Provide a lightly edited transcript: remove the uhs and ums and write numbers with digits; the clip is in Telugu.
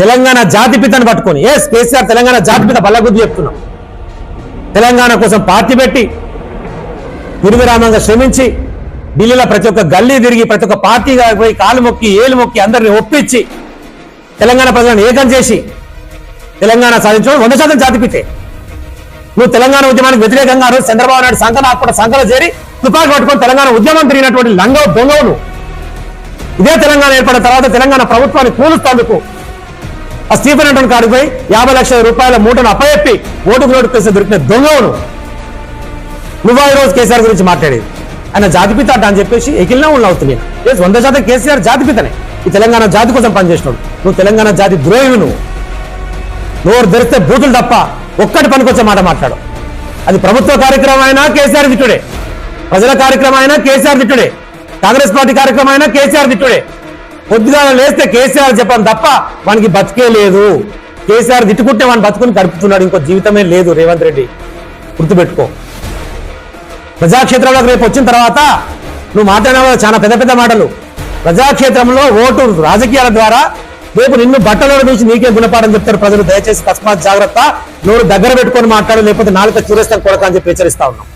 తెలంగాణ జాతిపితను పట్టుకొని కేసీఆర్ తెలంగాణ జాతిపిత బల్లగుద్ది చెప్తున్నాం. తెలంగాణ కోసం పార్టీ పెట్టి నిర్విరామంగా శ్రమించి ఢిల్లీలో ప్రతి ఒక్క గల్లీ తిరిగి ప్రతి ఒక్క పార్టీగా పోయి కాలు మొక్కి ఏలు మొక్కి అందరినీ ఒప్పించి తెలంగాణ ప్రజలను ఏకం చేసి తెలంగాణ సాధించడం 100% జాతిపితే. నువ్వు తెలంగాణ ఉద్యమానికి వ్యతిరేకంగా చంద్రబాబు నాయుడు సంఘాలు చేరి తుపాకి పట్టుకొని తెలంగాణ ఉద్యమం తిరిగినటువంటి లంగవ దొంగవును. ఇదే తెలంగాణ ఏర్పడిన తర్వాత తెలంగాణ ప్రభుత్వాన్ని కూలుస్తందుకు ఆ స్టీఫెన్ అంటన్ కాడికి పోయి 50 లక్షల రూపాయల మూటను అప్పచెప్పి ఓటుకు నోటు కేసు దొరికిన దొంగవును. నువ్వు ఈ రోజు కేసీఆర్ గురించి మాట్లాడేది ఆయన జాతిపిత అని చెప్పేసి ఎకిలినా అవుతుంది. 100% కేసీఆర్ జాతిపితనే. ఈ తెలంగాణ జాతి కోసం పనిచేసినాడు. నువ్వు తెలంగాణ జాతి ద్రోహివు. నువ్వు ధరిస్తే బూతులు తప్ప ఒక్కటి పనికొచ్చే మాట మాట్లాడు. అది ప్రభుత్వ కార్యక్రమం అయినా కేసీఆర్ తిట్టుడే, ప్రజల కార్యక్రమం అయినా కేసీఆర్ తిట్టుడే, కాంగ్రెస్ పార్టీ కార్యక్రమం అయినా కేసీఆర్ తిట్టుడే. పొద్దుగా లేస్తే కేసీఆర్ చెప్పాను తప్ప వానికి బతికే లేదు. కేసీఆర్ తిట్టుకుంటే వాడిని బతుకుని గడుపుతున్నాడు. ఇంకో జీవితమే లేదు. రేవంత్ రెడ్డి గుర్తుపెట్టుకో. ప్రజాక్షేత్రంలోకి రేపు వచ్చిన తర్వాత నువ్వు మాట్లాడిన చాలా పెద్ద పెద్ద మాటలు. ప్రజాక్షేత్రంలో ఓటు రాజకీయాల ద్వారా రేపు నిన్ను బట్టలో చూసి నీకే గుణపాఠం చెప్తారు ప్రజలు. దయచేసి తస్మాత్ జాగ్రత్త. నోరు దగ్గర పెట్టుకొని మాట్లాడు, లేకపోతే నాలుక చూరేస్తాను కొడక అని చెప్పి హెచ్చరిస్తా ఉన్నాం.